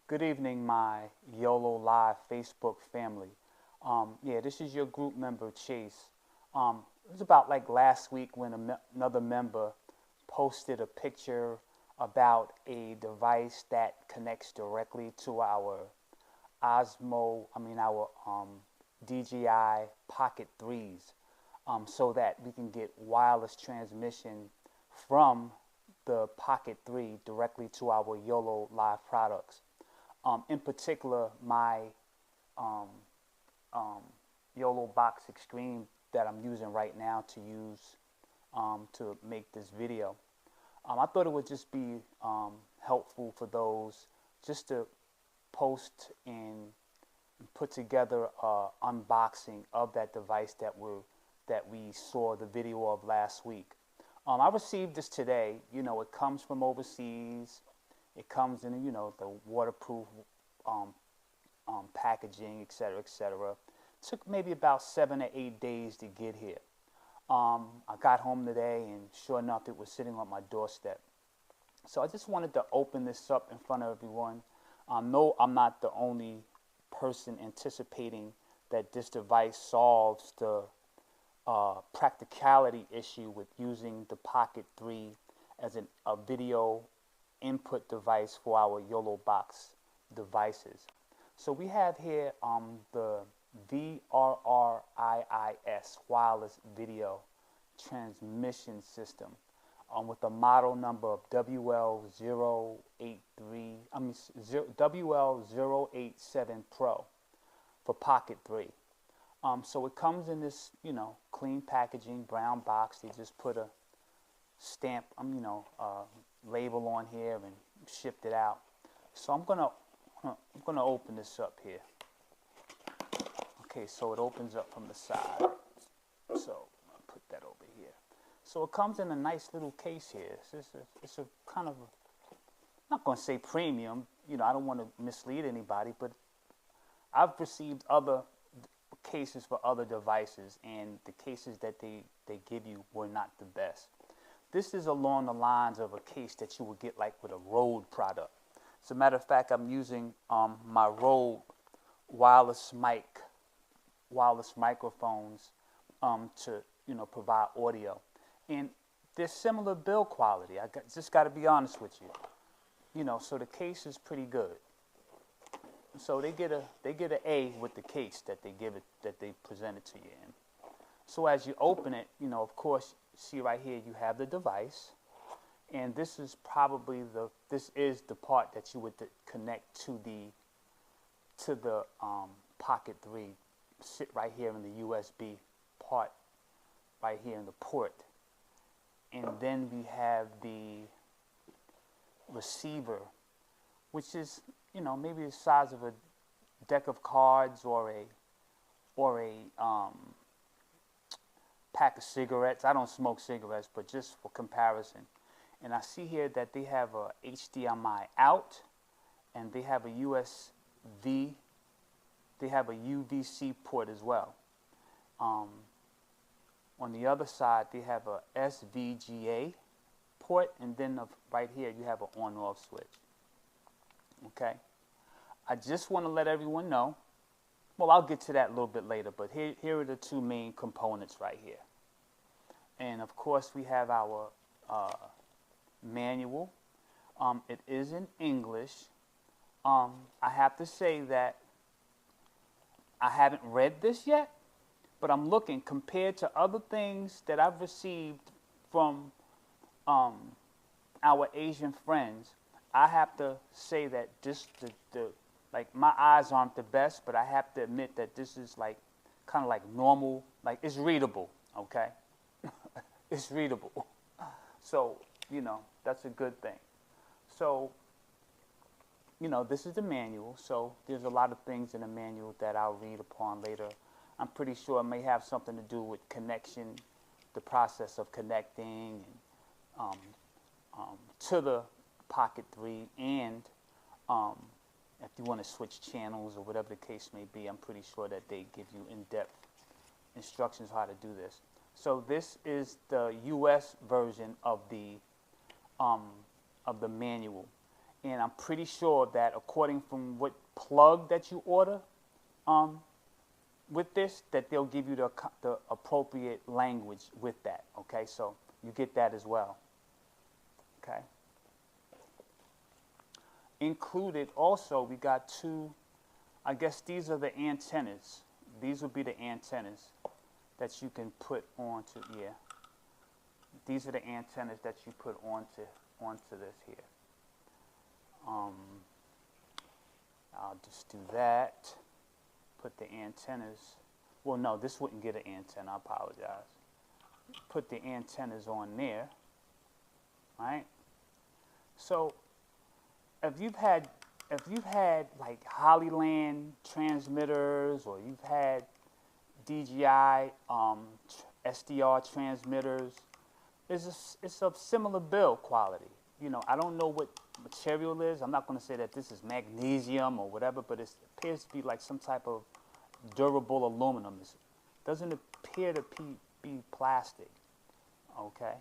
Good evening, my YOLO Live Facebook family. Yeah, this is your group member, Chase. It was about like last week when another member posted a picture about a device that connects directly to our our DJI Pocket Vrriis, so that we can get wireless transmission from the Pocket 3 directly to our YOLO Live products. In particular, my um, um, YOLO Box Extreme that I'm using right now to make this video. I thought it would just be helpful for those just to post and put together an unboxing of that device that we saw the video of last week. I received this today. You know, it comes from overseas. It comes in, you know, the waterproof um, packaging, etc., etc. Took maybe about 7 to 8 days to get here. I got home today, and sure enough, it was sitting on my doorstep. So I just wanted to open this up in front of everyone. No, I'm not the only person anticipating that this device solves the practicality issue with using the Pocket 3 as a video input device for our YOLO box devices. So we have here the Vrriis wireless video transmission system with a model number of WL083, WL087 Pro for Pocket 3. So it comes in this, you know, clean packaging, brown box. They just put a stamp, label on here and shipped it out. So I'm gonna open this up here. Okay, so it opens up from the side. So I'll put that over here. So it comes in a nice little case here. It's a kind of, I'm not going to say premium. You know, I don't want to mislead anybody, but I've received other cases for other devices, and the cases that they give you were not the best. This is along the lines of a case that you would get like with a Rode product. As a matter of fact, I'm using my Rode wireless microphones to, you know, provide audio, and they're similar build quality. Just got to be honest with you. You know, so the case is pretty good. So they get an A with the case that they present it to you in. So as you open it, you know, of course, see right here you have the device, and this is probably the part that you would connect to the Pocket 3. Sit right here in the USB part, right here in the port, and then we have the receiver, which is, you know, maybe the size of a deck of cards or a pack of cigarettes. I don't smoke cigarettes, but just for comparison. And I see here that they have a HDMI out, and they have a USB. They have a UVC port as well. On the other side, they have a SVGA port, and then right here you have an on-off switch. Okay, I just want to let everyone know. Well, I'll get to that a little bit later, but here are the two main components right here. And of course, we have our manual. It is in English. I have to say that I haven't read this yet, but I'm looking, compared to other things that I've received from our Asian friends. I have to say that like, my eyes aren't the best, but I have to admit that this is like kind of like normal, like it's readable, okay? It's readable. So, you know, that's a good thing. So, you know, this is the manual, so there's a lot of things in the manual that I'll read upon later. I'm pretty sure it may have something to do with connection, the process of connecting to the Pocket 3, and if you want to switch channels or whatever the case may be, I'm pretty sure that they give you in-depth instructions how to do this. So this is the U.S. version of the manual, And I'm pretty sure that according from what plug that you order with this, that they'll give you the appropriate language with that, okay? So you get that as well, okay? Included also, we got two, I guess these are the antennas. These would be the antennas that you can put onto, yeah. These are the antennas that you put onto this here. I'll just do that. Put the antennas. Well, no, this wouldn't get an antenna. I apologize. Put the antennas on there, right? So, if you've had like Hollyland transmitters, or you've had DJI SDR transmitters, it's of similar build quality. You know, I don't know what material is. I'm not going to say that this is magnesium or whatever, but it appears to be like some type of durable aluminum. It doesn't appear to be plastic, okay?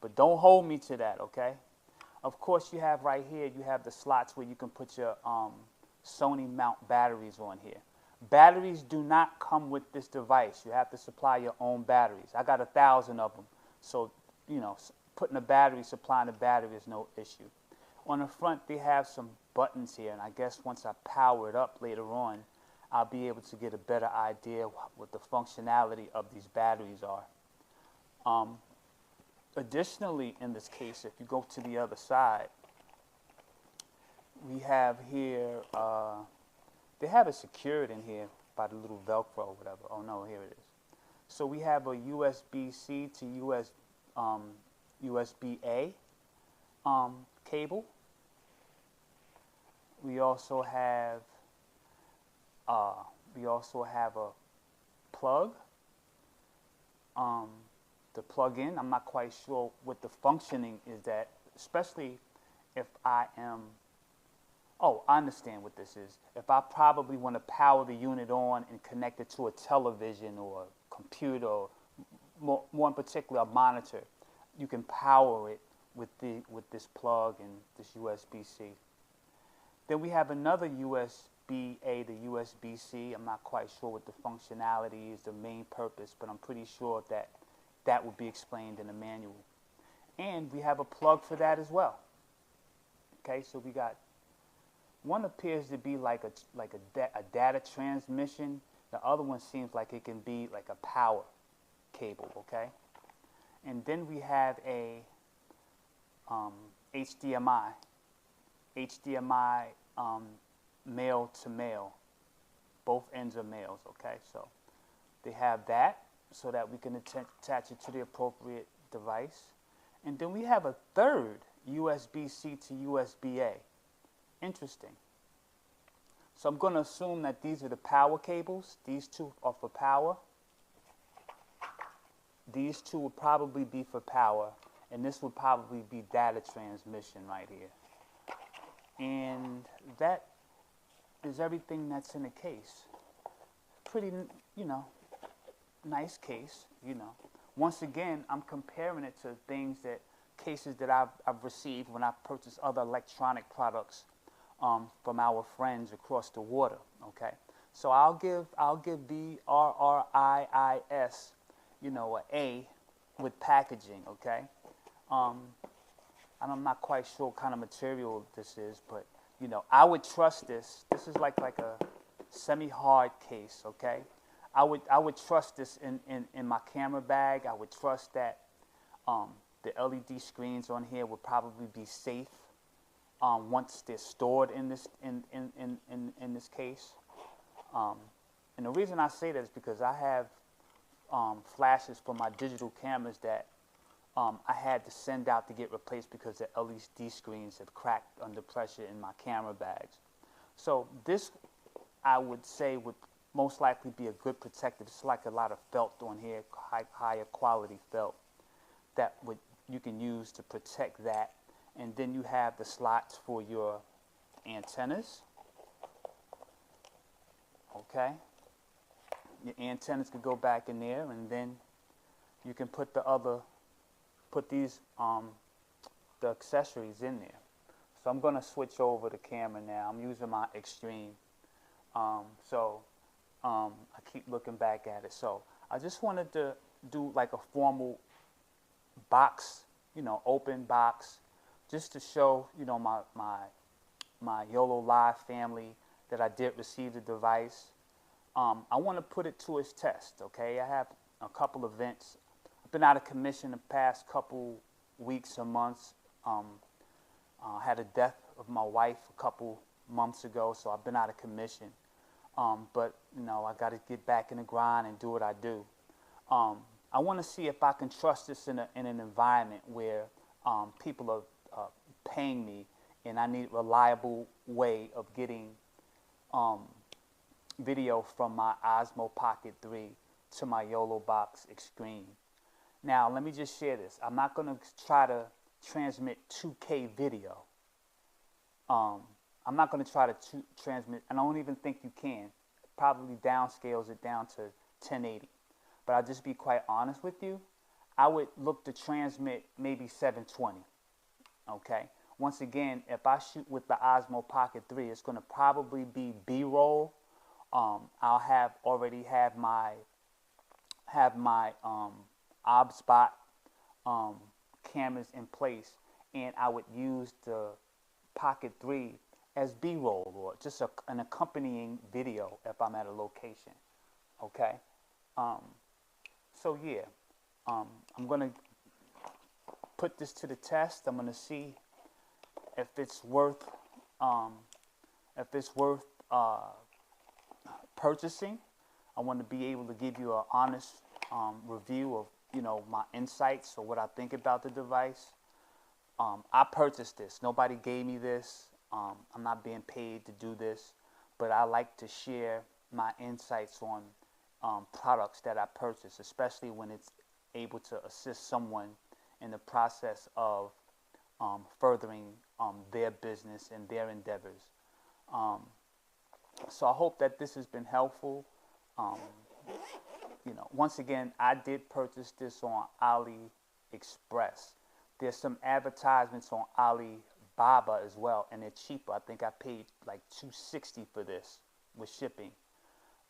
But don't hold me to that, okay? Of course, you have right here, you have the slots where you can put your Sony mount batteries on here. Batteries do not come with this device. You have to supply your own batteries. I got 1,000 of them, so, you know, putting a battery, supplying a battery is no issue. On the front, they have some buttons here, and I guess once I power it up later on, I'll be able to get a better idea what the functionality of these batteries are. Additionally, in this case, if you go to the other side, we have here, they have it secured in here by the little Velcro or whatever. Oh no, here it is. So we have a USB-C to USB-A cable. We also have a plug to plug in. I'm not quite sure what the functioning is, that especially if I am, oh, I understand what this is. If I probably want to power the unit on and connect it to a television or a computer, or more in particular a monitor, you can power it with this plug and this USB-C. Then we have another USB-A to USB-C. I'm not quite sure what the functionality is, the main purpose, but I'm pretty sure that that would be explained in the manual. And we have a plug for that as well. Okay, so we got, one appears to be like a data transmission. The other one seems like it can be like a power cable, okay? And then we have a HDMI male to male. Both ends are males, okay? So they have that so that we can attach it to the appropriate device. And then we have a third USB-C to USB-A. Interesting. So I'm going to assume that these are the power cables. These two are for power. These two would probably be for power, and this would probably be data transmission right here. And that is everything that's in the case. Pretty, you know, nice case, you know. Once again, I'm comparing it to cases that I've received when I've purchased other electronic products from our friends across the water, okay? So I'll give Vrriis, you know, an A with packaging, okay? And I'm not quite sure what kind of material this is, but, you know, I would trust this. This is like a semi-hard case, okay? I would trust this in my camera bag. I would trust that the LED screens on here would probably be safe once they're stored in this case. And the reason I say that is because I have flashes for my digital cameras that I had to send out to get replaced because the LED screens have cracked under pressure in my camera bags. So this, I would say, would most likely be a good protective. It's like a lot of felt on here, higher quality felt that you can use to protect that. And then you have the slots for your antennas. Okay, your antennas could go back in there, and then you can put these the accessories in there. So I'm going to switch over the camera now. I'm using my Extreme. I keep looking back at it. So I just wanted to do like a formal box, open box, just to show, my YOLO Live family that I did receive the device. I want to put it to its test, okay? I have a couple events. I've been out of commission the past couple weeks or months. I had a death of my wife a couple months ago, so I've been out of commission. But I got to get back in the grind and do what I do. I want to see if I can trust this in an environment where people are paying me, and I need a reliable way of getting video from my Osmo Pocket 3 to my YOLO Box Extreme. Now, let me just share this. I'm not going to try to transmit 2K video. I'm not going to try to transmit, and I don't even think you can. Probably downscales it down to 1080. But I'll just be quite honest with you. I would look to transmit maybe 720. Okay? Once again, if I shoot with the Osmo Pocket 3, it's going to probably be B-roll. I'll already have my OBSBot cameras in place, and I would use the Pocket 3 as B-roll or just an accompanying video if I'm at a location. Okay? So yeah, I'm going to put this to the test. I'm going to see if it's worth purchasing. I want to be able to give you an honest review of my insights or what I think about the device. I purchased this. Nobody gave me this. I'm not being paid to do this, but I like to share my insights on products that I purchase, especially when it's able to assist someone in the process of furthering their business and their endeavors. So I hope that this has been helpful. Once again, I did purchase this on AliExpress. There's some advertisements on Alibaba as well, and they're cheaper. I think I paid like $260 for this with shipping.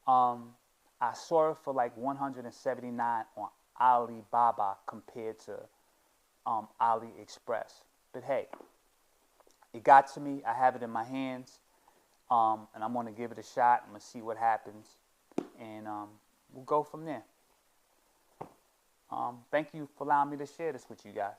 I saw it for like $179 on Alibaba compared to AliExpress. But hey, it got to me. I have it in my hands, and I'm going to give it a shot. I'm going to see what happens, and we'll go from there. Thank you for allowing me to share this with you guys.